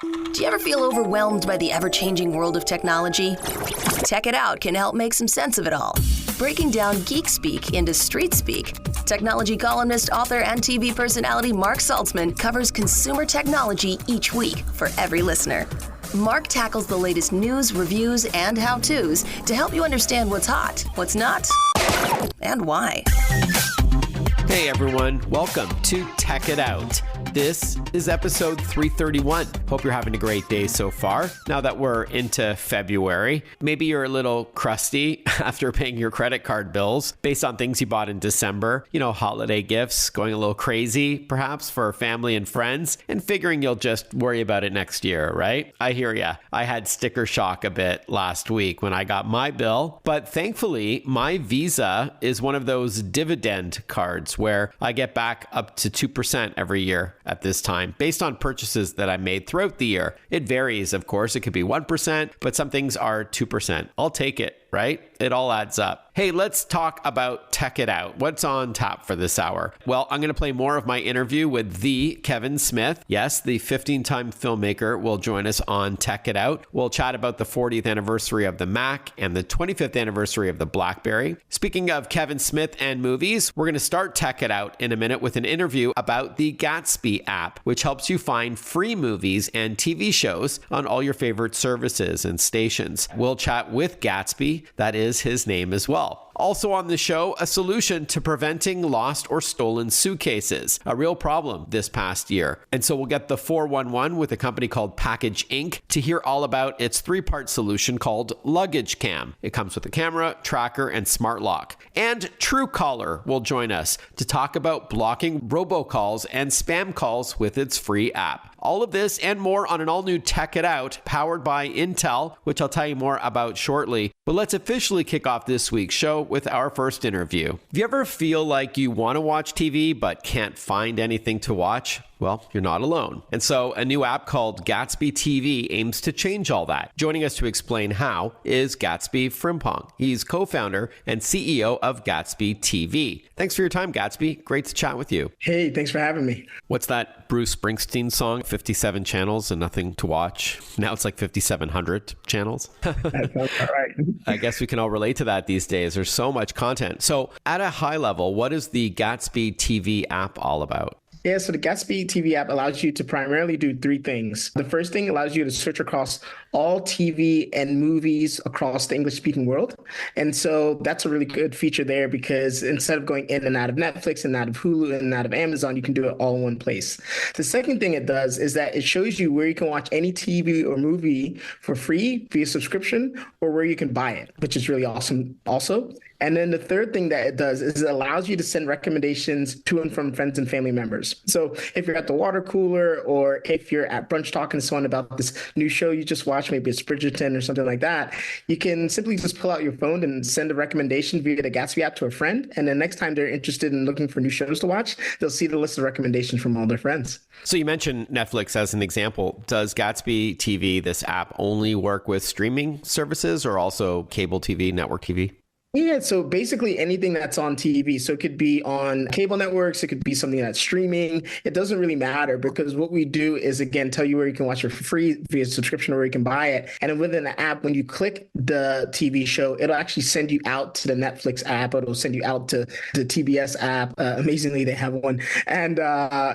Do you ever feel overwhelmed by the ever-changing world of technology? Tech It Out can help make some sense of it all. Breaking down geek speak into street speak, technology columnist, author, and TV personality Mark Saltzman covers consumer technology each week for every listener. Mark tackles the latest news, reviews, and how-tos to help you understand what's hot, what's not, and why. Hey everyone, welcome to Tech It Out. This is episode 331. Hope you're having a great day so far. Now that we're into February, maybe you're a little crusty after paying your credit card bills based on things you bought in December. You know, holiday gifts, going a little crazy perhaps for family and friends, and figuring you'll just worry about it next year, right? I hear ya. I had sticker shock a bit last week when I got my bill, but thankfully my Visa is one of those dividend cards where I get back up to 2% every year at this time, based on purchases that I made throughout the year. It varies, of course. It could be 1%, but some things are 2%. I'll take it, right? It all adds up. Hey, let's talk about Tech It Out. What's on tap for this hour? Well, I'm going to play more of my interview with the Kevin Smith. Yes, the 15-time filmmaker will join us on Tech It Out. We'll chat about the 40th anniversary of the Mac and the 25th anniversary of the BlackBerry. Speaking of Kevin Smith and movies, we're going to start Tech It Out in a minute with an interview about the Gatsby app, which helps you find free movies and TV shows on all your favorite services and stations. We'll chat with Gatsby. That is his name as well. Also on the show, a solution to preventing lost or stolen suitcases, a real problem this past year. And so we'll get the 411 with a company called Package Inc. to hear all about its three-part solution called LuggageCam. It comes with a camera, tracker, and smart lock. And Truecaller will join us to talk about blocking robocalls and spam calls with its free app. All of this and more on an all-new Tech It Out powered by Intel, which I'll tell you more about shortly. But let's officially kick off this week's show with our first interview. If you ever feel like you want to watch TV but can't find anything to watch, well, you're not alone. And so a new app called Gatsby TV aims to change all that. Joining us to explain how is Gatsby Frimpong. He's co-founder and CEO of Gatsby TV. Thanks for your time, Gatsby. Great to chat with you. Hey, thanks for having me. What's that Bruce Springsteen song? 57 channels and nothing to watch. Now it's like 5,700 channels. That sounds all right. I guess we can all relate to that these days. There's so much content. So at a high level, what is the Gatsby TV app all about? Yeah, so the Gatsby TV app allows you to primarily do three things. The first thing allows you to search across all TV and movies across the English-speaking world. And so that's a really good feature there because instead of going in and out of Netflix and out of Hulu and out of Amazon, you can do it all in one place. The second thing it does is that it shows you where you can watch any TV or movie for free via subscription or where you can buy it, which is really awesome also. And then the third thing that it does is it allows you to send recommendations to and from friends and family members. So if you're at the water cooler or if you're at brunch talking to someone about this new show you just watched, maybe it's Bridgerton or something like that, you can simply just pull out your phone and send a recommendation via the Gatsby app to a friend. And then next time they're interested in looking for new shows to watch, they'll see the list of recommendations from all their friends. So you mentioned Netflix as an example. Does Gatsby TV, this app, only work with streaming services or also cable TV, network TV? Yeah, so basically anything that's on TV. So it could be on cable networks. It could be something that's streaming. It doesn't really matter because what we do is, again, tell you where you can watch it for free via subscription or where you can buy it. And then within the app, when you click the TV show, it'll actually send you out to the Netflix app. It'll send you out to the TBS app. Amazingly, they have one. And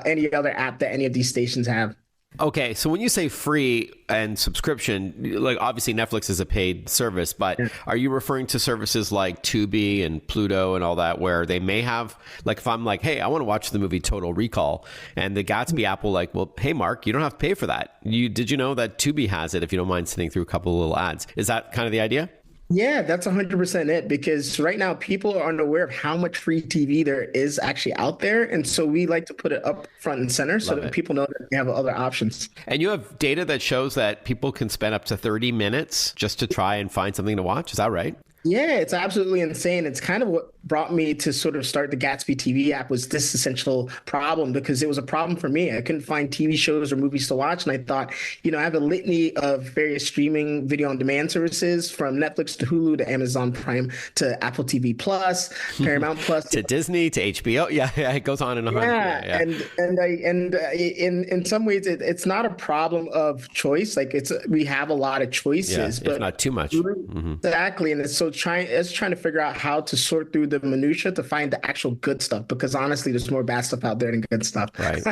any other app that any of these stations have. Okay, so when you say free and subscription, like obviously Netflix is a paid service, but are you referring to services like Tubi and Pluto and all that where they may have, like if I'm like, hey, I want to watch the movie Total Recall, and the Gatsby app will like, well, hey, Mark, you don't have to pay for that. Did you know that Tubi has it if you don't mind sitting through a couple of little ads? Is that kind of the idea? Yeah, that's 100% it, because right now people are unaware of how much free TV there is actually out there. And so we like to put it up front and center so that people know that they have other options. And you have data that shows that people can spend up to 30 minutes just to try and find something to watch. Is that right? Yeah, it's absolutely insane. It's kind of what brought me to sort of start the Gatsby TV app was this essential problem because it was a problem for me. I couldn't find TV shows or movies to watch. And I thought, I have a litany of various streaming video on demand services from Netflix to Hulu to Amazon Prime to Apple TV Plus, Paramount Plus. To Disney, to HBO. Yeah, it goes on and on. Yeah. In some ways, it's not a problem of choice. Like we have a lot of choices, but if not too much. Exactly. And it's trying to figure out how to sort through the minutia to find the actual good stuff, because honestly, there's more bad stuff out there than good stuff. Right.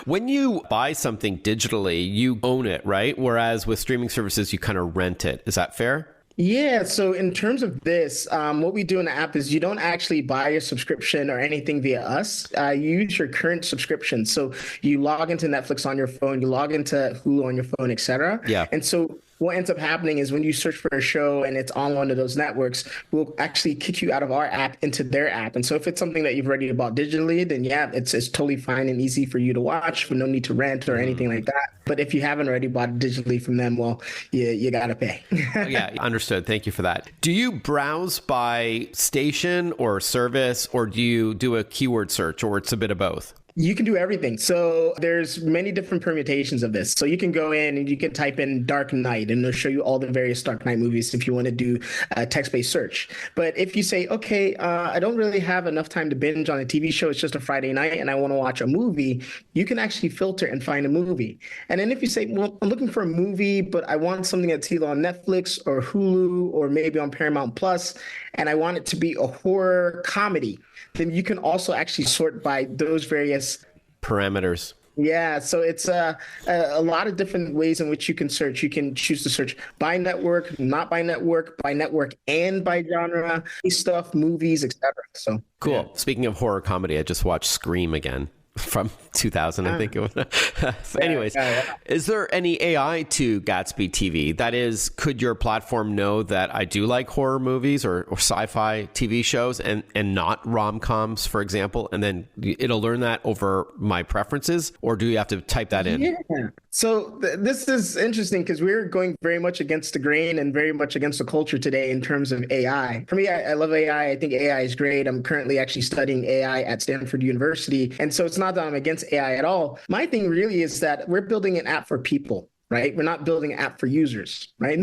When you buy something digitally, you own it, right? Whereas with streaming services, you kind of rent it. Is that fair? Yeah. So in terms of this, what we do in the app is you don't actually buy a subscription or anything via us. You use your current subscription. So you log into Netflix on your phone, you log into Hulu on your phone, etc. Yeah. And so what ends up happening is when you search for a show and it's on one of those networks, we'll actually kick you out of our app into their app. And so if it's something that you've already bought digitally, then yeah, it's totally fine and easy for you to watch with no need to rent or anything like that. But if you haven't already bought it digitally from them, well, you got to pay. Yeah, understood. Thank you for that. Do you browse by station or service, or do you do a keyword search, or it's a bit of both? You can do everything. So there's many different permutations of this. So you can go in and you can type in Dark Knight and it'll show you all the various Dark Knight movies if you want to do a text-based search. But if you say, okay, I don't really have enough time to binge on a TV show, it's just a Friday night and I want to watch a movie, you can actually filter and find a movie. And then if you say, well, I'm looking for a movie, but I want something that's either on Netflix or Hulu or maybe on Paramount Plus, and I want it to be a horror comedy, then you can also actually sort by those various parameters. Yeah, so it's a lot of different ways in which you can search. You can choose to search by network, not by network and by genre, stuff, movies, etc. So cool. Yeah. Speaking of horror comedy, I just watched Scream again. From 2000, I think it was. So anyways, Is there any AI to Gatsby TV? That is, could your platform know that I do like horror movies or sci-fi TV shows and not rom-coms, for example, and then it'll learn that over my preferences? Or do you have to type that in? Yeah. So this is interesting because we're going very much against the grain and very much against the culture today in terms of AI. For me, I love AI. I think AI is great. I'm currently actually studying AI at Stanford University. And so it's not that I'm against AI at all. My thing really is that we're building an app for people. Right? We're not building an app for users, right?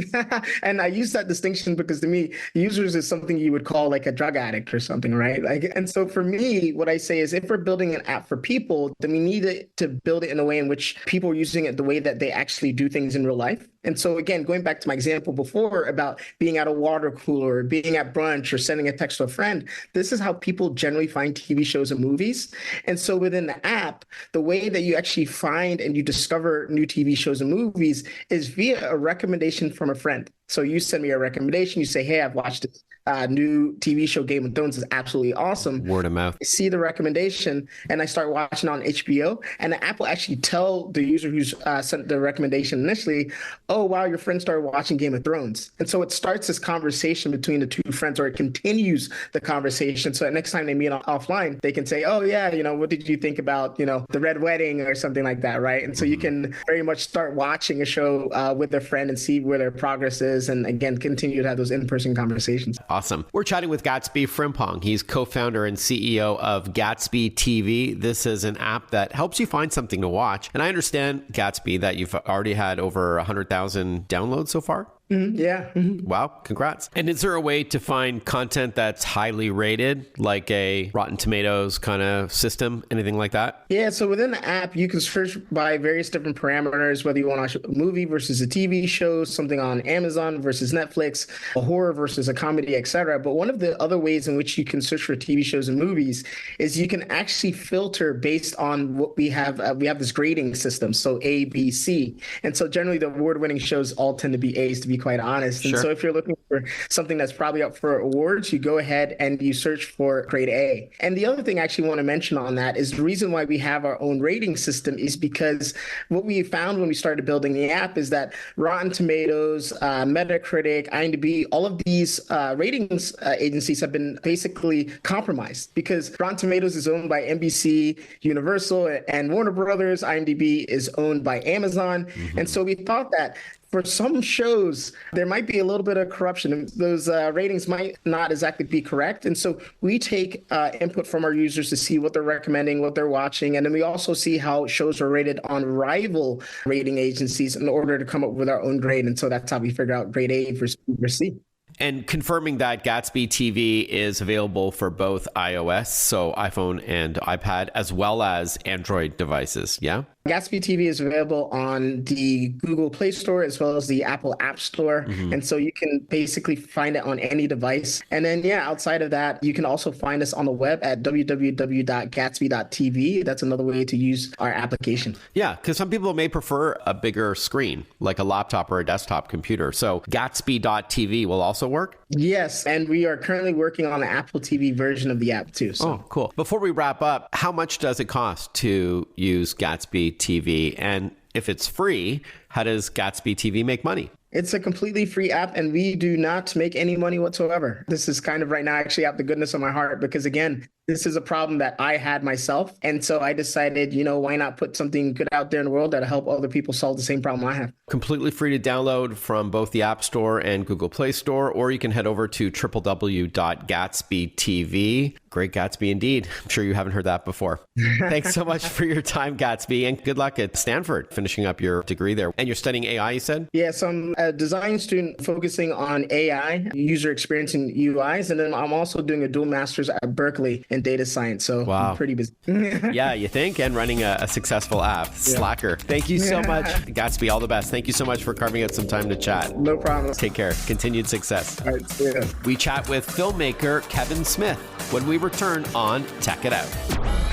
And I use that distinction because to me, users is something you would call like a drug addict or something, right? And so for me, what I say is if we're building an app for people, then we need to build it in a way in which people are using it the way that they actually do things in real life. And so again, going back to my example before about being at a water cooler, or being at brunch, or sending a text to a friend, this is how people generally find TV shows and movies. And so within the app, the way that you actually find and you discover new TV shows and movies is via a recommendation from a friend. So you send me a recommendation, you say, hey, I've watched this new TV show, Game of Thrones is absolutely awesome. Word of mouth. I see the recommendation and I start watching on HBO, and the app will actually tell the user who's sent the recommendation initially, oh, wow, your friend started watching Game of Thrones. And so it starts this conversation between the two friends, or it continues the conversation. So next time they meet offline, they can say, oh, yeah, what did you think about, the Red Wedding or something like that, right? And so you can very much start watching a show with their friend and see where their progress is. And again, continue to have those in-person conversations. Awesome. We're chatting with Gatsby Frimpong. He's co-founder and CEO of Gatsby TV. This is an app that helps you find something to watch. And I understand, Gatsby, that you've already had over 100,000 downloads so far. Yeah. Wow. Congrats. And is there a way to find content that's highly rated, like a Rotten Tomatoes kind of system, anything like that? Yeah. So within the app, you can search by various different parameters, whether you want to watch a movie versus a TV show, something on Amazon versus Netflix, a horror versus a comedy, etc. But one of the other ways in which you can search for TV shows and movies is you can actually filter based on what we have. We have this grading system. So A, B, C. And so generally the award-winning shows all tend to be A's, to be quite honest. And so if you're looking for something that's probably up for awards, you go ahead and you search for grade A. And the other thing I actually want to mention on that is the reason why we have our own rating system is because what we found when we started building the app is that Rotten Tomatoes, Metacritic, IMDb, all of these ratings agencies have been basically compromised because Rotten Tomatoes is owned by NBC, Universal, and Warner Brothers. IMDb is owned by Amazon. And so we thought that for some shows, there might be a little bit of corruption. Those ratings might not exactly be correct. And so we take input from our users to see what they're recommending, what they're watching. And then we also see how shows are rated on rival rating agencies in order to come up with our own grade. And so that's how we figure out grade A versus B versus C. And confirming that Gatsby TV is available for both iOS, so iPhone and iPad, as well as Android devices, yeah? Gatsby TV is available on the Google Play Store as well as the Apple App Store. And so you can basically find it on any device. And then, outside of that, you can also find us on the web at www.gatsby.tv. That's another way to use our application. Yeah, because some people may prefer a bigger screen, like a laptop or a desktop computer. So Gatsby.tv will also work? Yes, and we are currently working on the Apple TV version of the app too. So. Oh, cool. Before we wrap up, how much does it cost to use Gatsby TV? And if it's free, how does Gatsby TV make money? It's a completely free app, and we do not make any money whatsoever. This is kind of right now actually out the goodness of my heart, because again, this is a problem that I had myself. And so I decided, why not put something good out there in the world that'll help other people solve the same problem I have. Completely free to download from both the App Store and Google Play Store, or you can head over to www.gatsby.tv. Great Gatsby indeed. I'm sure you haven't heard that before. Thanks so much for your time, Gatsby, and good luck at Stanford, finishing up your degree there. And you're studying AI, you said? Yeah, so I'm a design student focusing on AI, user experience and UIs, and then I'm also doing a dual master's at Berkeley in data science. So wow. I'm pretty busy. Yeah, you think? And running a successful app. Slacker. Thank you so much, Gatsby. All the best. Thank you so much for carving out some time to chat. No problem. Take care. Continued success. All right, yeah. We chat with filmmaker Kevin Smith when we return on Tech It Out.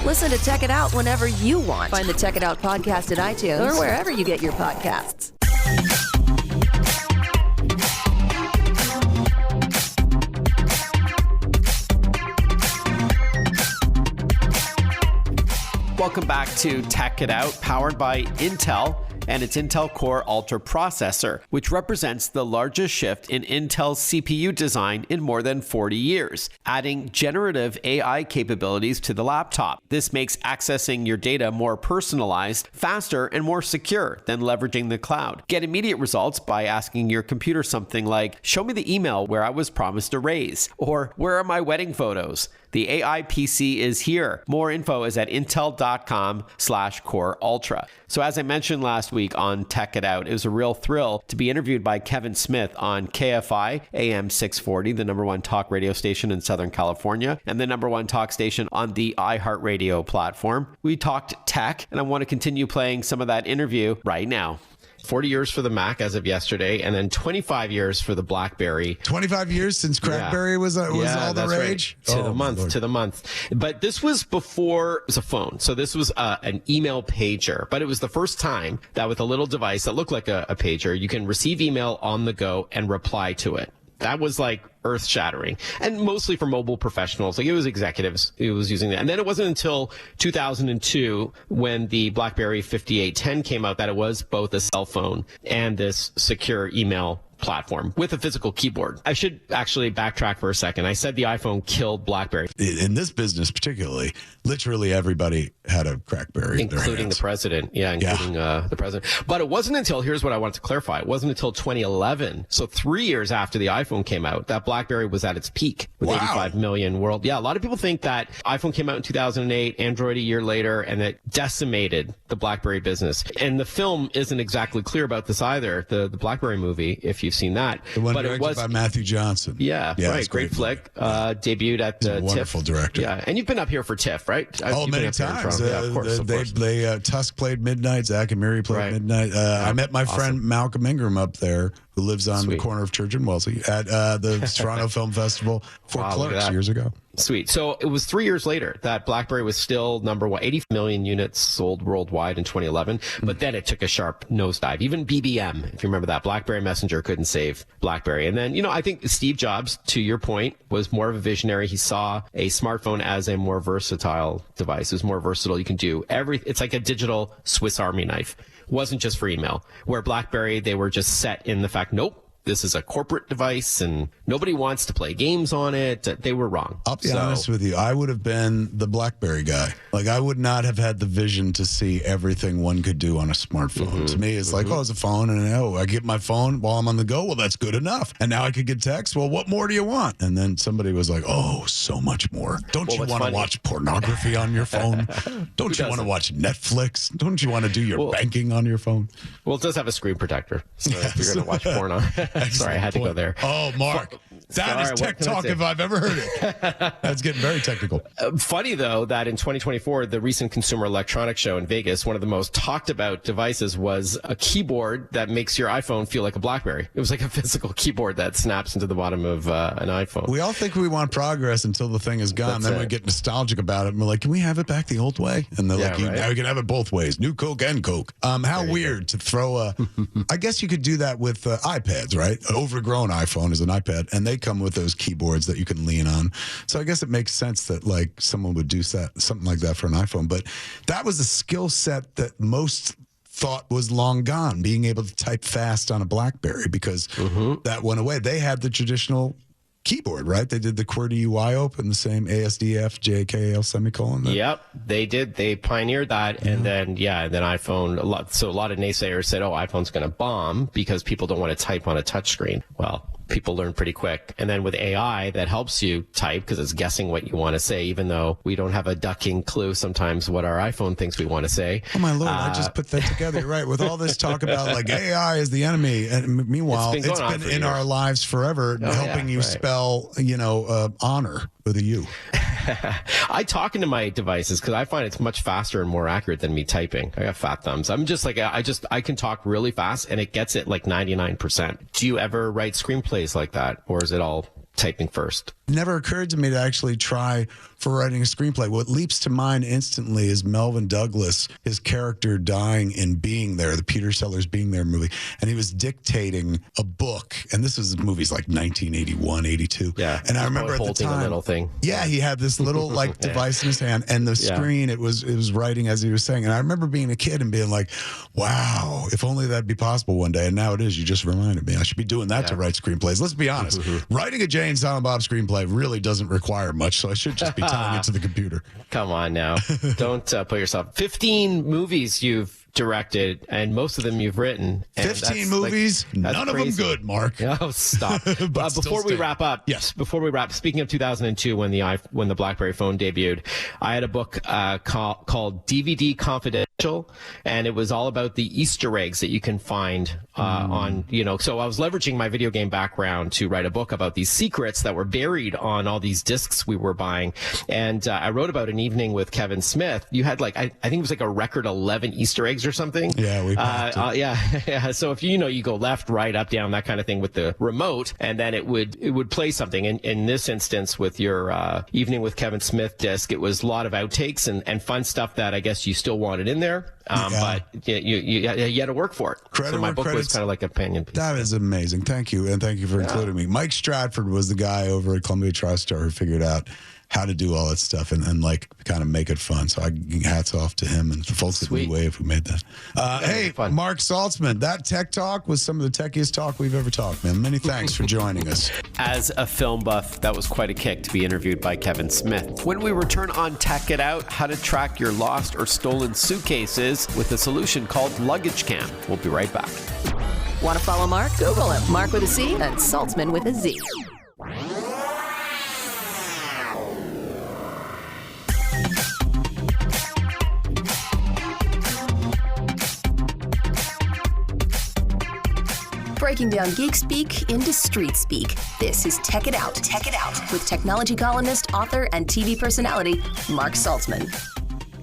Listen to Tech It Out whenever you want. Find the Tech It Out podcast at iTunes or wherever you get your podcasts. Welcome back to Tech It Out, powered by Intel and its Intel Core Ultra processor, which represents the largest shift in Intel's CPU design in more than 40 years, adding generative AI capabilities to the laptop. This makes accessing your data more personalized, faster, and more secure than leveraging the cloud. Get immediate results by asking your computer something like, "Show me the email where I was promised a raise," or "Where are my wedding photos?" The AI PC is here. More info is at intel.com/Core Ultra. So as I mentioned last week on Tech It Out, it was a real thrill to be interviewed by Kevin Smith on KFI AM 640, the #1 talk radio station in Southern California, and the #1 talk station on the iHeartRadio platform. We talked tech, and I want to continue playing some of that interview right now. 40 years for the Mac as of yesterday, and then 25 years for the BlackBerry. 25 years since BlackBerry was all the rage? Right. To the month. But this was before it was a phone. So this was an email pager. But it was the first time that with a little device that looked like a pager, you can receive email on the go and reply to it. That was like earth-shattering, and mostly for mobile professionals. Like, it was executives who was using that. And then it wasn't until 2002 when the BlackBerry 5810 came out that it was both a cell phone and this secure email platform with a physical keyboard. I should actually backtrack for a second. I said the iPhone killed BlackBerry. In this business particularly, literally everybody had a BlackBerry, including the president. The president. But it wasn't until, here's what I wanted to clarify, it wasn't until 2011, so 3 years after the iPhone came out, that BlackBerry was at its peak with 85 million world. Yeah, a lot of people think that iPhone came out in 2008, Android a year later, and it decimated the BlackBerry business. And the film isn't exactly clear about this either, the BlackBerry movie, if you've seen that. The one directed by Matthew Johnson. Yeah, right. Great flick. Debuted at TIFF. Wonderful director. Yeah, and you've been up here for TIFF, right? Many times. Of course. Tusk played Midnight. Zach and Miri played Midnight. I met my friend Malcolm Ingram up there, who lives on the corner of Church and Wellesley, at the Toronto Film Festival for Clerks years ago. Sweet. So it was 3 years later that BlackBerry was still #1, 80 million units sold worldwide in 2011. But then it took a sharp nosedive. Even BBM, if you remember that, BlackBerry Messenger couldn't save BlackBerry. And then, I think Steve Jobs, to your point, was more of a visionary. He saw a smartphone as a more versatile device. It was more versatile. You can do everything. It's like a digital Swiss Army knife. It wasn't just for email. Where BlackBerry, they were just set in the fact, nope, this is a corporate device and nobody wants to play games on it. They were wrong. I'll be honest with you. I would have been the BlackBerry guy. Like, I would not have had the vision to see everything one could do on a smartphone. To me, it's like, it's a phone, and I get my phone while I'm on the go. Well, that's good enough. And now I could get text. Well, what more do you want? And then somebody was like, oh, so much more. Don't you want to watch pornography on your phone? Don't you want to watch Netflix? Don't you want to do your banking on your phone? Well, it does have a screen protector. So if you're going to watch porn on sorry, I had to go there. Oh, Mark. That is tech talk if I've ever heard it. That's getting very technical. Funny, though, that in 2024, the recent Consumer Electronics Show in Vegas, one of the most talked about devices was a keyboard that makes your iPhone feel like a BlackBerry. It was like a physical keyboard that snaps into the bottom of an iPhone. We all think we want progress until the thing is gone. Then we get nostalgic about it, and we're like, can we have it back the old way? And they're like, now we can have it both ways. New Coke and Coke. How weird to throw a... I guess you could do that with iPads, right? An overgrown iPhone is an iPad, and they come with those keyboards that you can lean on. So I guess it makes sense that like someone would do something like that for an iPhone. But that was a skill set that most thought was long gone, being able to type fast on a BlackBerry, because that went away. They had the traditional keyboard, right? They did the QWERTY UI open, the same ASDF, JKL semicolon. Yep, they did. They pioneered that. And then iPhone, a lot of naysayers said, iPhone's going to bomb because people don't want to type on a touchscreen. Well, people learn pretty quick. And then with AI, that helps you type because it's guessing what you want to say, even though we don't have a ducking clue sometimes what our iPhone thinks we want to say. Oh, my Lord, I just put that together, right? With all this talk about like AI is the enemy. And meanwhile, it's been in our lives forever, helping you spell, honor with a U. I talk into my devices because I find it's much faster and more accurate than me typing. I got fat thumbs. I'm just like, I can talk really fast and it gets it like 99%. Do you ever write screenplays like that, or is it all typing first? Never occurred to me to actually try for writing a screenplay. What leaps to mind instantly is Melvin Douglas, his character dying in Being There, the Peter Sellers Being There movie. And he was dictating a book. And this was movies like 1981, 82. Yeah. And I remember at the time, a little thing. Yeah, he had this little like device in his hand, and the screen, it was writing as he was saying. And I remember being a kid and being like, wow, if only that'd be possible one day. And now it is. You just reminded me. I should be doing that to write screenplays. Let's be honest. Writing a Jay and Silent Bob screenplay really doesn't require much, so I should just be telling it to the computer. Come on now. Don't put yourself... 15 movies you've directed, and most of them you've written. 15 movies, none of them good, Mark. Oh, stop. Before we wrap up, speaking of 2002, when the BlackBerry phone debuted, I had a book called DVD Confidential, and it was all about the Easter eggs that you can find on, so I was leveraging my video game background to write a book about these secrets that were buried on all these discs we were buying. And I wrote about an evening with Kevin Smith. You had I think it was like a record 11 Easter eggs or something. Yeah, yeah. So if you go left, right, up, down, that kind of thing with the remote, and then it would play something. And in this instance, with your Evening with Kevin Smith disc, it was a lot of outtakes and fun stuff that I guess you still wanted in there. But you had to work for it. So my book was kind of like a companion piece. That is amazing. Thank you. And thank you for including me. Mike Stratford was the guy over at Columbia TriStar who figured out how to do all that stuff and like kind of make it fun. So hats off to him and the folks at New Wave who made that. Hey, Mark Saltzman, that tech talk was some of the techiest talk we've ever talked, man. Many thanks for joining us. As a film buff, that was quite a kick to be interviewed by Kevin Smith. When we return on Tech It Out, how to track your lost or stolen suitcases with a solution called LuggageCam. We'll be right back. Want to follow Mark? Google him. Mark with a C and Saltzman with a Z. Breaking down geek speak into street speak. This is Tech It Out. Tech It Out with technology columnist, author, and TV personality Mark Saltzman.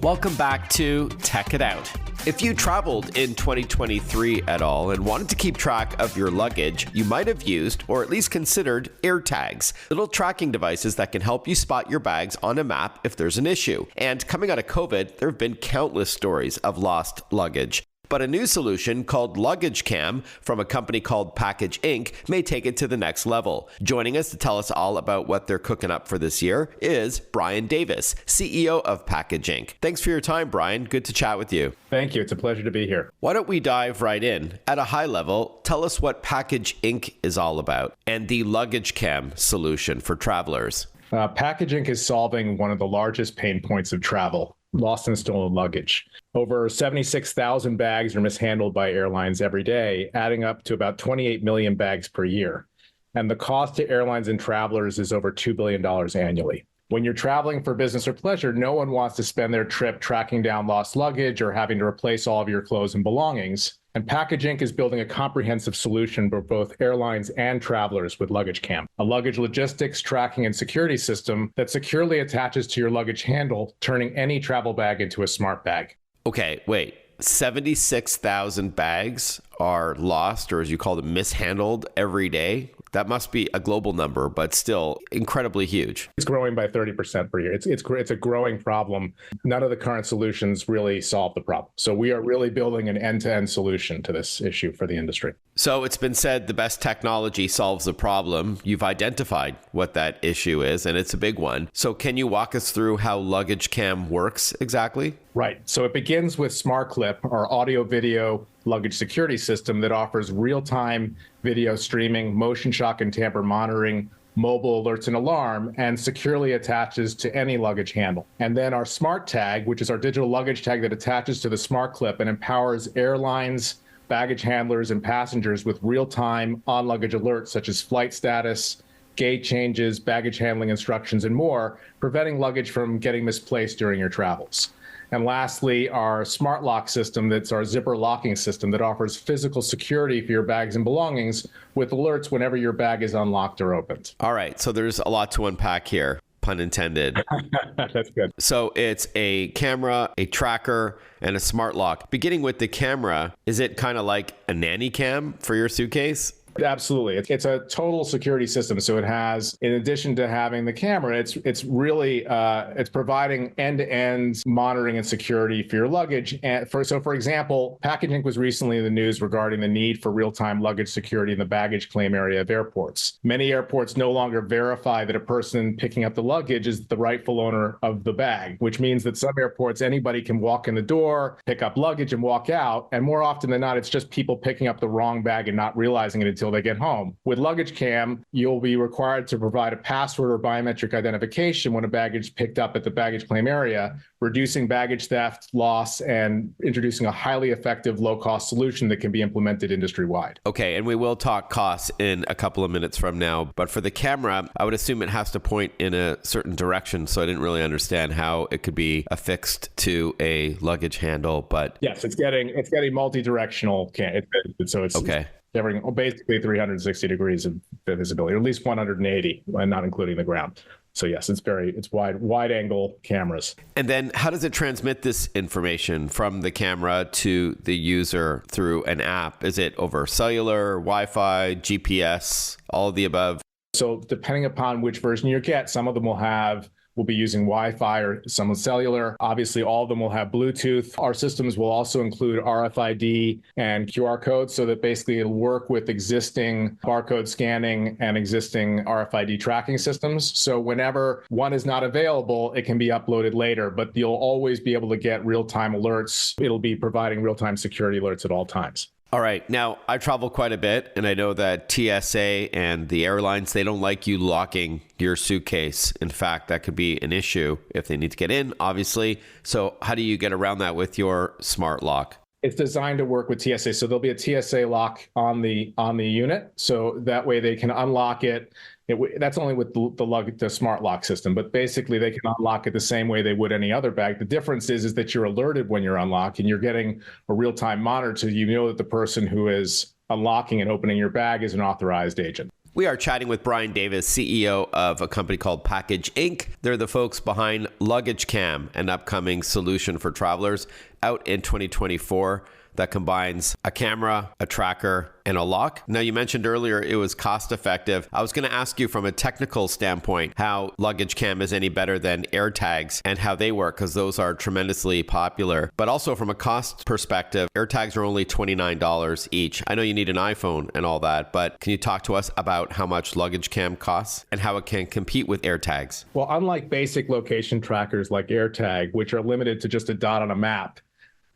Welcome back to Tech It Out. If you traveled in 2023 at all and wanted to keep track of your luggage, you might have used or at least considered AirTags, little tracking devices that can help you spot your bags on a map if there's an issue. And coming out of COVID, there have been countless stories of lost luggage. But a new solution called LuggageCam from a company called Package Inc. may take it to the next level. Joining us to tell us all about what they're cooking up for this year is Brian Davis, CEO of Package Inc. Thanks for your time, Brian. Good to chat with you. Thank you. It's a pleasure to be here. Why don't we dive right in? At a high level, tell us what Package Inc. is all about and the LuggageCam solution for travelers. Package Inc. is solving one of the largest pain points of travel: lost and stolen luggage. Over 76,000 bags are mishandled by airlines every day, adding up to about 28 million bags per year. And the cost to airlines and travelers is over $2 billion annually. When you're traveling for business or pleasure, no one wants to spend their trip tracking down lost luggage or having to replace all of your clothes and belongings. And Package Inc. is building a comprehensive solution for both airlines and travelers with LuggageCam, a luggage logistics, tracking, and security system that securely attaches to your luggage handle, turning any travel bag into a smart bag. Okay, wait. 76,000 bags are lost, or as you call them, mishandled every day. That must be a global number, but still incredibly huge. It's growing by 30% per year. It's a growing problem. None of the current solutions really solve the problem. So we are really building an end-to-end solution to this issue for the industry. So it's been said the best technology solves the problem. You've identified what that issue is, and it's a big one. So can you walk us through how LuggageCam works exactly? Right. So it begins with SmartClip, our audio-video luggage security system that offers real-time video streaming, motion shock and tamper monitoring, mobile alerts and alarm, and securely attaches to any luggage handle. And then our Smart Tag, which is our digital luggage tag that attaches to the SmartClip and empowers airlines, baggage handlers, and passengers with real-time on-luggage alerts such as flight status, gate changes, baggage handling instructions, and more, preventing luggage from getting misplaced during your travels. And lastly, our Smart Lock system, that's our zipper locking system that offers physical security for your bags and belongings with alerts whenever your bag is unlocked or opened. All right, so there's a lot to unpack here, pun intended. That's good. So it's a camera, a tracker, and a smart lock. Beginning with the camera, is it kind of like a nanny cam for your suitcase? Absolutely. It's a total security system. So it has, in addition to having the camera, it's really it's providing end-to-end monitoring and security for your luggage. And for example, Package Inc. was recently in the news regarding the need for real-time luggage security in the baggage claim area of airports. Many airports no longer verify that a person picking up the luggage is the rightful owner of the bag, which means that some airports, anybody can walk in the door, pick up luggage, and walk out. And more often than not, it's just people picking up the wrong bag and not realizing it until they get home. With LuggageCam, you'll be required to provide a password or biometric identification when a baggage is picked up at the baggage claim area, reducing baggage theft, loss, and introducing a highly effective low-cost solution that can be implemented industry-wide. Okay, and we will talk costs in a couple of minutes from now, but for the camera, I would assume it has to point in a certain direction, so I didn't really understand how it could be affixed to a luggage handle, but... Yes, it's getting multi-directional, so it's... Okay. Everything, basically 360 degrees of visibility, or at least 180, and not including the ground. So yes, it's wide angle cameras. And then how does it transmit this information from the camera to the user through an app? Is it over cellular, Wi-Fi, GPS, all of the above? So depending upon which version you get, some of them will be using Wi-Fi or some cellular. Obviously, all of them will have Bluetooth. Our systems will also include RFID and QR codes so that basically it'll work with existing barcode scanning and existing RFID tracking systems. So whenever one is not available, it can be uploaded later, but you'll always be able to get real-time alerts. It'll be providing real-time security alerts at all times. All right. Now, I travel quite a bit, and I know that TSA and the airlines, they don't like you locking your suitcase. In fact, that could be an issue if they need to get in, obviously. So how do you get around that with your smart lock? It's designed to work with TSA. So there'll be a TSA lock on the unit. So that way they can unlock it. That's only with the smart lock system, but basically they can unlock it the same way they would any other bag. The difference is that you're alerted when you're unlocked and you're getting a real-time monitor so you know that the person who is unlocking and opening your bag is an authorized agent. We are chatting with Brian Davis, CEO of a company called Package Inc. They're the folks behind LuggageCam, an upcoming solution for travelers out in 2024. that combines a camera, a tracker, and a lock. Now, you mentioned earlier it was cost effective. I was going to ask you from a technical standpoint how LuggageCam is any better than AirTags and how they work, because those are tremendously popular. But also from a cost perspective, AirTags are only $29 each. I know you need an iPhone and all that, but can you talk to us about how much LuggageCam costs and how it can compete with AirTags? Well, unlike basic location trackers like AirTag, which are limited to just a dot on a map,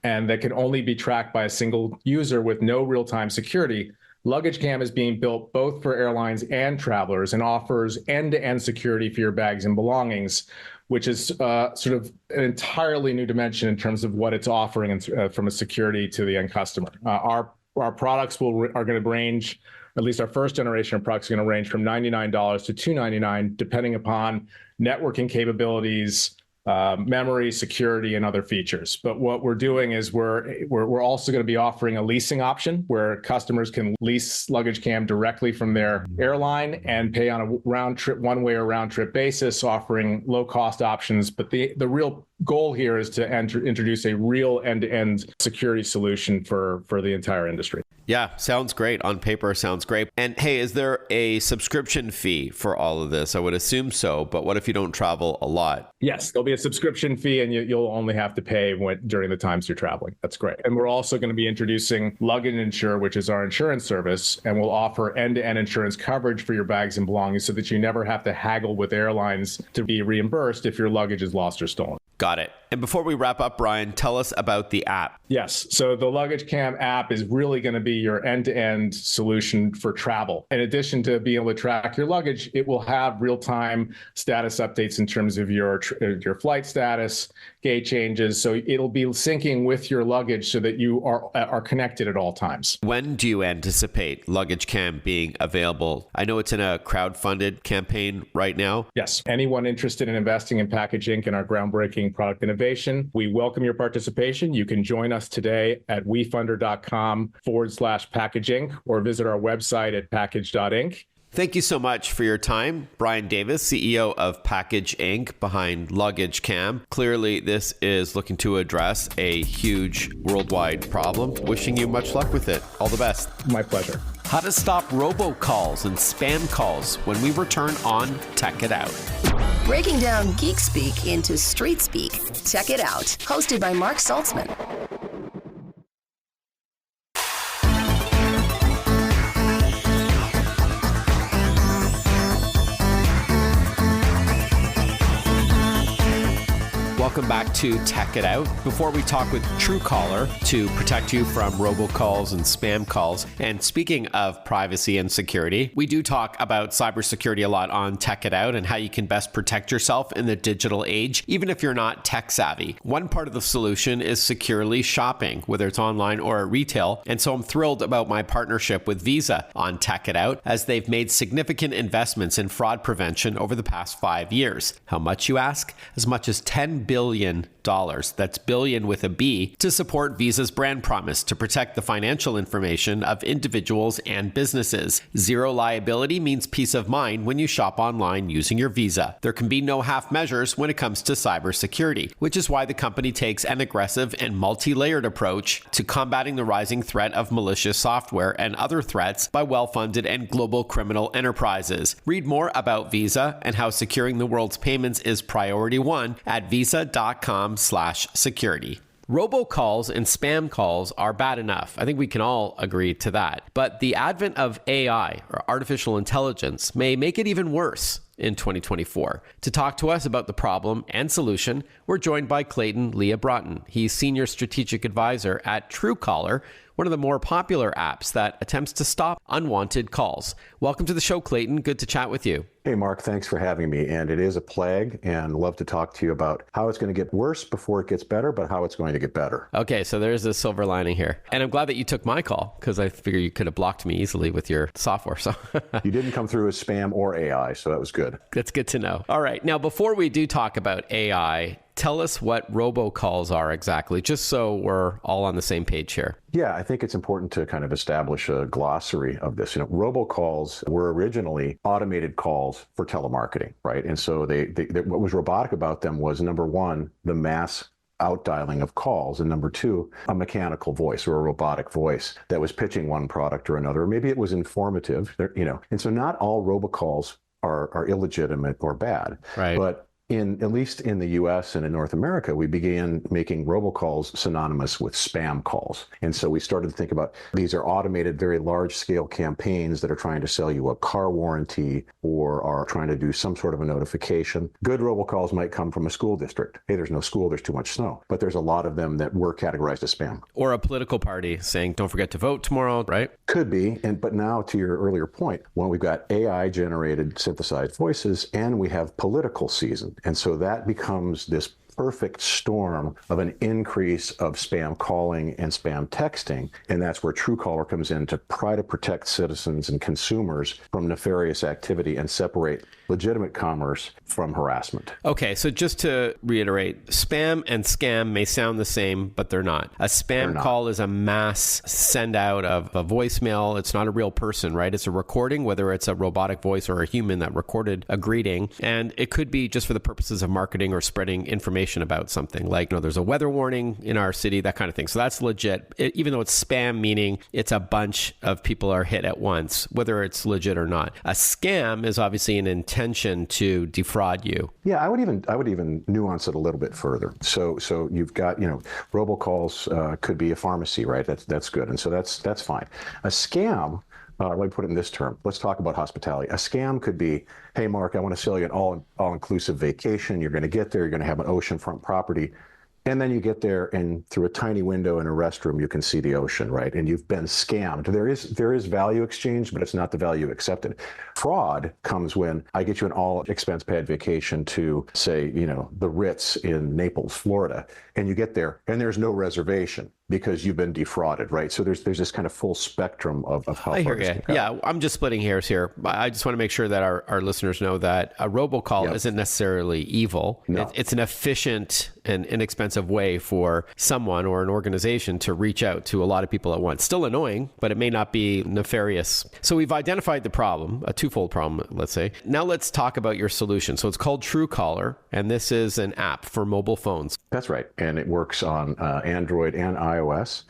and that can only be tracked by a single user with no real-time security, LuggageCam is being built both for airlines and travelers and offers end-to-end security for your bags and belongings, which is sort of an entirely new dimension in terms of what it's offering from a security to the end customer. Our products are going to range, at least our first generation of products are going to range from $99 to $299, depending upon networking capabilities, memory, security, and other features. But what we're doing is we're also going to be offering a leasing option where customers can lease LuggageCam directly from their airline and pay on a round trip, one-way or round-trip basis, offering low-cost options. But the real goal here is to introduce a real end-to-end security solution for the entire industry. Yeah, sounds great. On paper, sounds great. And hey, is there a subscription fee for all of this? I would assume so, but what if you don't travel a lot? Yes, there'll be a subscription fee, and you'll only have to pay during the times you're traveling. That's great. And we're also going to be introducing Luggage Insure, which is our insurance service, and we'll offer end-to-end insurance coverage for your bags and belongings so that you never have to haggle with airlines to be reimbursed if your luggage is lost or stolen. Got it. And before we wrap up, Brian, tell us about the app. Yes. So the LuggageCam app is really going to be your end-to-end solution for travel. In addition to being able to track your luggage, it will have real-time status updates in terms of your flight status, gate changes. So it'll be syncing with your luggage so that you are connected at all times. When do you anticipate LuggageCam being available? I know it's in a crowd-funded campaign right now. Yes. Anyone interested in investing in Package Inc. and our groundbreaking product innovation, we welcome your participation. You can join us today at wefunder.com/Package Inc. or visit our website at package.inc. Thank you so much for your time. Brian Davis, CEO of Package Inc., behind LuggageCam. Clearly, this is looking to address a huge worldwide problem. Wishing you much luck with it. All the best. My pleasure. How to stop robocalls and spam calls when we return on Tech It Out. Breaking down geek speak into street speak. Tech It Out, hosted by Mark Saltzman. Welcome back to Tech It Out. Before we talk with Truecaller to protect you from robocalls and spam calls, and speaking of privacy and security, we do talk about cybersecurity a lot on Tech It Out and how you can best protect yourself in the digital age, even if you're not tech savvy. One part of the solution is securely shopping, whether it's online or at retail. And so I'm thrilled about my partnership with Visa on Tech It Out, as they've made significant investments in fraud prevention over the past 5 years. How much, you ask? As much as $10 billion. That's billion with a B, to support Visa's brand promise to protect the financial information of individuals and businesses. Zero liability means peace of mind when you shop online using your Visa. There can be no half measures when it comes to cybersecurity, which is why the company takes an aggressive and multi-layered approach to combating the rising threat of malicious software and other threats by well-funded and global criminal enterprises. Read more about Visa and how securing the world's payments is priority one at visa.com/security. Robocalls and spam calls are bad enough. I think we can all agree to that. But the advent of AI, or artificial intelligence, may make it even worse in 2024. To talk to us about the problem and solution, we're joined by Clayton Leah Broughton. He's Senior Strategic Advisor at Truecaller, one of the more popular apps that attempts to stop unwanted calls. Welcome to the show, Clayton. Good to chat with you. Hey, Mark, thanks for having me. And it is a plague, and love to talk to you about how it's going to get worse before it gets better, but how it's going to get better. Okay, so there's a silver lining here. And I'm glad that you took my call, because I figure you could have blocked me easily with your software. So you didn't come through as spam or AI, so that was good. That's good to know. All right, now before we do talk about AI, tell us what robocalls are exactly, just so we're all on the same page here. Yeah, I think it's important to kind of establish a glossary of this. Robocalls were originally automated calls for telemarketing, right? And so what was robotic about them was, number one, the mass outdialing of calls, and number two, a mechanical voice or a robotic voice that was pitching one product or another, or maybe it was informative, and so not all robocalls are illegitimate or bad, right? But at least in the US and in North America, we began making robocalls synonymous with spam calls. And so we started to think about these are automated, very large scale campaigns that are trying to sell you a car warranty or are trying to do some sort of a notification. Good robocalls might come from a school district. Hey, there's no school, there's too much snow. But there's a lot of them that were categorized as spam. Or a political party saying, don't forget to vote tomorrow, right? Could be. But now to your earlier point, when we've got AI generated synthesized voices and we have political season. And so that becomes this perfect storm of an increase of spam calling and spam texting. And that's where Truecaller comes in to try to protect citizens and consumers from nefarious activity and separate legitimate commerce from harassment. Okay, so just to reiterate, spam and scam may sound the same, but they're not. A spam call is a mass send out of a voicemail. It's not a real person, right? It's a recording, whether it's a robotic voice or a human that recorded a greeting. And it could be just for the purposes of marketing or spreading information about something like, there's a weather warning in our city, that kind of thing. So that's legit, even though it's spam, meaning it's a bunch of people are hit at once, whether it's legit or not. A scam is obviously an intention to defraud you. Yeah, I would even nuance it a little bit further. So you've got, robocalls could be a pharmacy, right? That's good. And so that's fine. A scam, let me put it in this term. Let's talk about hospitality. A scam could be, hey, Mark, I want to sell you an all-inclusive vacation. You're going to get there. You're going to have an oceanfront property. And then you get there, and through a tiny window in a restroom, you can see the ocean, right? And you've been scammed. There is value exchange, but it's not the value accepted. Fraud comes when I get you an all-expense-paid vacation to, say, the Ritz in Naples, Florida, and you get there, and there's no reservation because you've been defrauded, right? So there's this kind of full spectrum of how I hear you. Yeah, I'm just splitting hairs here. I just want to make sure that our listeners know that a robocall isn't necessarily evil. No. It's an efficient and inexpensive way for someone or an organization to reach out to a lot of people at once. Still annoying, but it may not be nefarious. So we've identified the problem, a twofold problem, let's say. Now let's talk about your solution. So it's called Truecaller, and this is an app for mobile phones. That's right. And it works on Android and iOS.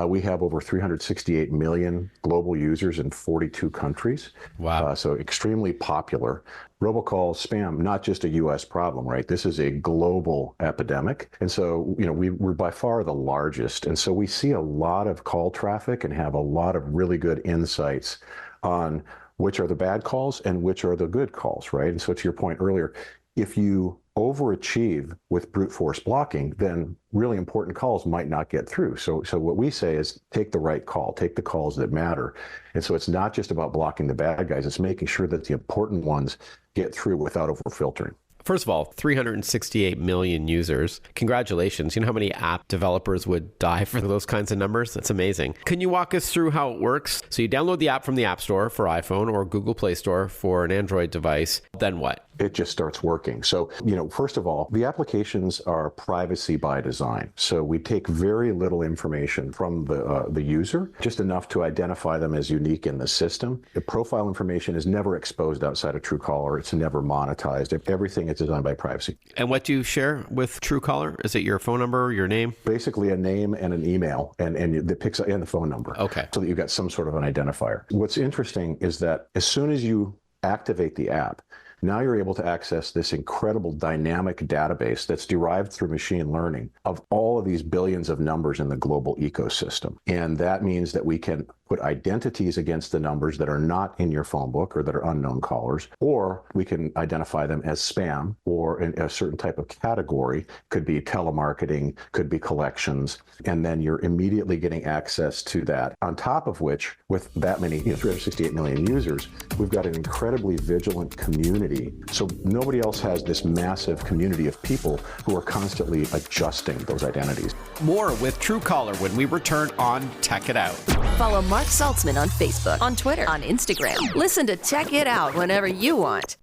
We have over 368 million global users in 42 countries. Wow. So extremely popular. Robocall spam, not just a U.S. problem, right? This is a global epidemic. And so, we're by far the largest. And so we see a lot of call traffic and have a lot of really good insights on which are the bad calls and which are the good calls, right? And so to your point earlier, if you overachieve with brute force blocking, then really important calls might not get through. So what we say is take the right call, take the calls that matter. And so it's not just about blocking the bad guys, it's making sure that the important ones get through without over-filtering. First of all, 368 million users. Congratulations. You know how many app developers would die for those kinds of numbers? That's amazing. Can you walk us through how it works? So you download the app from the App Store for iPhone or Google Play Store for an Android device. Then what? It just starts working. So, first of all, the applications are privacy by design. So we take very little information from the user, just enough to identify them as unique in the system. The profile information is never exposed outside of Truecaller. It's never monetized. Everything is designed by privacy. And what do you share with Truecaller? Is it your phone number, your name? Basically a name and an email and that picks up and the phone number. Okay. So that you've got some sort of an identifier. What's interesting is that as soon as you activate the app, now you're able to access this incredible dynamic database that's derived through machine learning of all of these billions of numbers in the global ecosystem. And that means that we can put identities against the numbers that are not in your phone book or that are unknown callers, or we can identify them as spam or in a certain type of category, could be telemarketing, could be collections, and then you're immediately getting access to that. On top of which, with that many, 368 million users, we've got an incredibly vigilant community. So nobody else has this massive community of people who are constantly adjusting those identities. More with Truecaller when we return on Tech It Out. Follow Mark Saltzman on Facebook, on Twitter, on Instagram. Listen to Tech It Out whenever you want.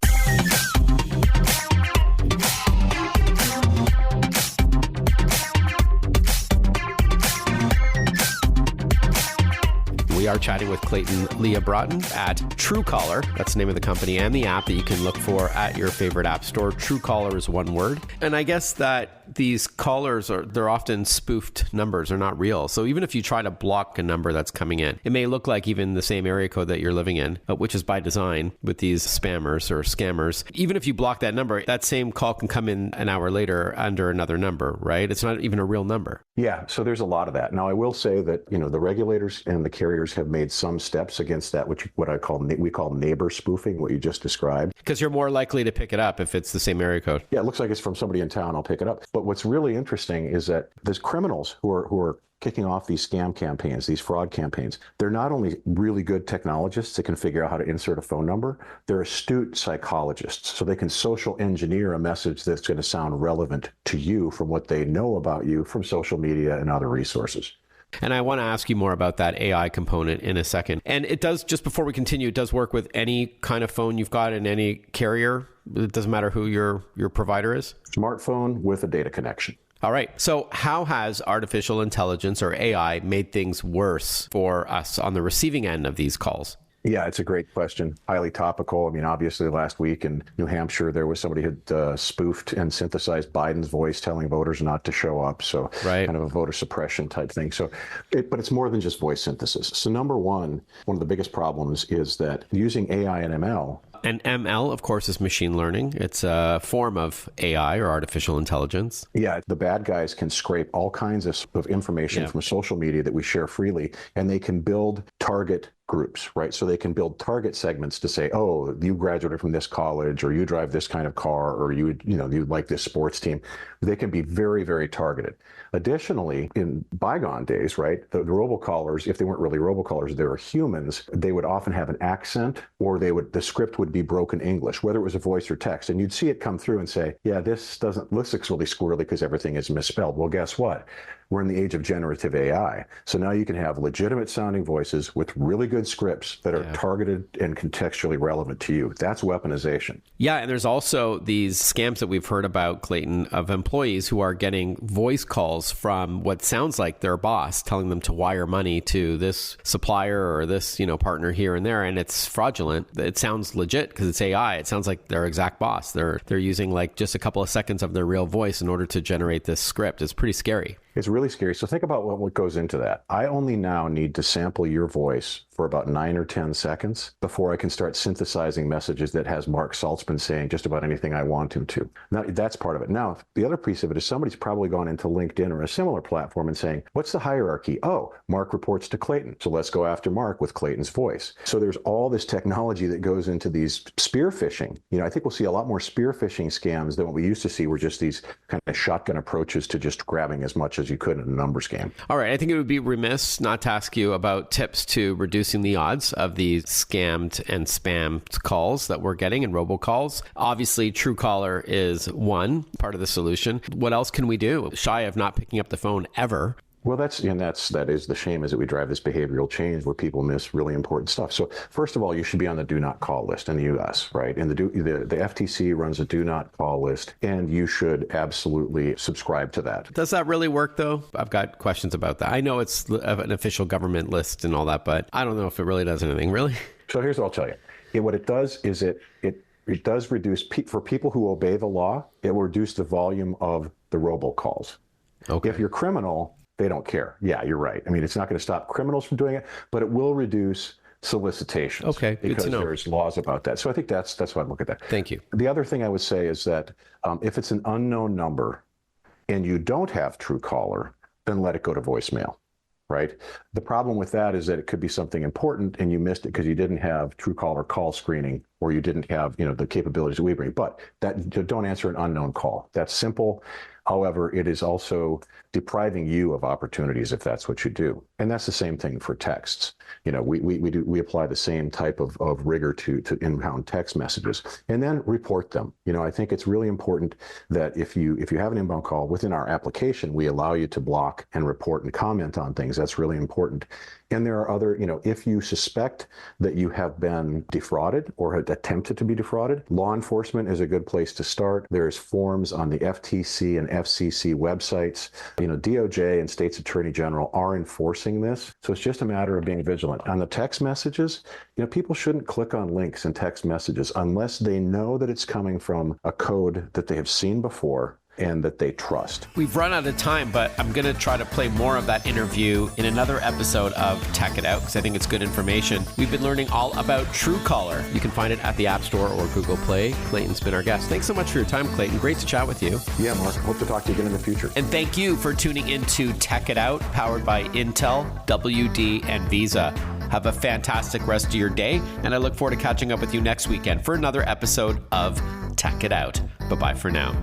We are chatting with Clayton Leah Broughton at Truecaller. That's the name of the company and the app that you can look for at your favorite app store. Truecaller is one word. And I guess that these callers they're often spoofed numbers. They're not real. So even if you try to block a number that's coming in, it may look like even the same area code that you're living in, which is by design with these spammers or scammers. Even if you block that number, that same call can come in an hour later under another number, right? It's not even a real number. Yeah, so there's a lot of that. Now, I will say that, the regulators and the carriers have made some steps against that, which we call neighbor spoofing, what you just described. Because you're more likely to pick it up if it's the same area code. Yeah, it looks like it's from somebody in town. I'll pick it up. But what's really interesting is that there's criminals who are kicking off these scam campaigns, these fraud campaigns. They're not only really good technologists that can figure out how to insert a phone number, they're astute psychologists. So they can social engineer a message that's going to sound relevant to you from what they know about you from social media and other resources. And I want to ask you more about that AI component in a second. And it does, just before we continue, it does work with any kind of phone you've got in any carrier. It doesn't matter who your provider is. Smartphone with a data connection. All right. So how has artificial intelligence or AI made things worse for us on the receiving end of these calls? Yeah, it's a great question. Highly topical. I mean, obviously last week in New Hampshire, there was somebody who had spoofed and synthesized Biden's voice telling voters not to show up. So kind of a voter suppression type thing. So, but it's more than just voice synthesis. So number one of the biggest problems is that using AI and ML. And ML, of course, is machine learning. It's a form of AI or artificial intelligence. Yeah, the bad guys can scrape all kinds of information from social media that we share freely, and they can build target groups, right? So they can build target segments to say, oh, you graduated from this college, or you drive this kind of car, or you like this sports team. They can be very, very targeted. Additionally, in bygone days, right, the robocallers, if they weren't really robocallers, they were humans, they would often have an accent, or the script would be broken English, whether it was a voice or text. And you'd see it come through and say, yeah, this looks really squirrely because everything is misspelled. Well, guess what? We're in the age of generative AI. So now you can have legitimate sounding voices with really good scripts that are targeted and contextually relevant to you. That's weaponization. Yeah, and there's also these scams that we've heard about, Clayton, of employees who are getting voice calls from what sounds like their boss telling them to wire money to this supplier or this, partner here and there, and it's fraudulent. It sounds legit because it's AI. It sounds like their exact boss. They're using like just a couple of seconds of their real voice in order to generate this script. It's pretty scary. It's really scary. So think about what goes into that. I only now need to sample your voice for about 9 or 10 seconds before I can start synthesizing messages that has Mark Saltzman saying just about anything I want him to. Now, that's part of it. Now, the other piece of it is somebody's probably gone into LinkedIn or a similar platform and saying, what's the hierarchy? Oh, Mark reports to Clayton. So let's go after Mark with Clayton's voice. So there's all this technology that goes into these spear phishing. I think we'll see a lot more spear phishing scams than what we used to see were just these kind of shotgun approaches to just grabbing as much as you could in a numbers game. All right. I think it would be remiss not to ask you about tips to reducing the odds of these scammed and spammed calls that we're getting and robocalls. Obviously, Truecaller is one part of the solution. What else can we do? Shy of not picking up the phone ever. Well, that is the shame, is that we drive this behavioral change where people miss really important stuff. So first of all, you should be on the do not call list in the U.S., right? And the FTC runs a do not call list, and you should absolutely subscribe to that. Does that really work, though? I've got questions about that. I know it's an official government list and all that, but I don't know if it really does anything, really. So here's what I'll tell you. What it does is it does reduce, for people who obey the law, it will reduce the volume of the robocalls. Okay. If you're criminal, they don't care. Yeah, you're right. I mean, it's not going to stop criminals from doing it, but it will reduce solicitations. Okay, good because to know. There's laws about that. So I think that's why I look at that. Thank you. The other thing I would say is that if it's an unknown number and you don't have Truecaller, then let it go to voicemail, right? The problem with that is that it could be something important and you missed it because you didn't have Truecaller call screening, or you didn't have the capabilities that we bring. But don't answer an unknown call. That's simple. However, it is also depriving you of opportunities if that's what you do. And that's the same thing for texts. We apply the same type of rigor to inbound text messages, and then report them. I think it's really important that if you have an inbound call within our application, we allow you to block and report and comment on things. That's really important. And there are other, if you suspect that you have been defrauded or had attempted to be defrauded, law enforcement is a good place to start. There's forms on the FTC and FCC websites. DOJ and state's attorney general are enforcing this. So it's just a matter of being vigilant. On the text messages, people shouldn't click on links in text messages unless they know that it's coming from a code that they have seen before and that they trust. We've run out of time, but I'm going to try to play more of that interview in another episode of Tech It Out because I think it's good information. We've been learning all about Truecaller. You can find it at the App Store or Google Play. Clayton's been our guest. Thanks so much for your time, Clayton. Great to chat with you. Yeah, Mark. Hope to talk to you again in the future. And thank you for tuning into Tech It Out, powered by Intel, WD, and Visa. Have a fantastic rest of your day, and I look forward to catching up with you next weekend for another episode of Tech It Out. Bye-bye for now.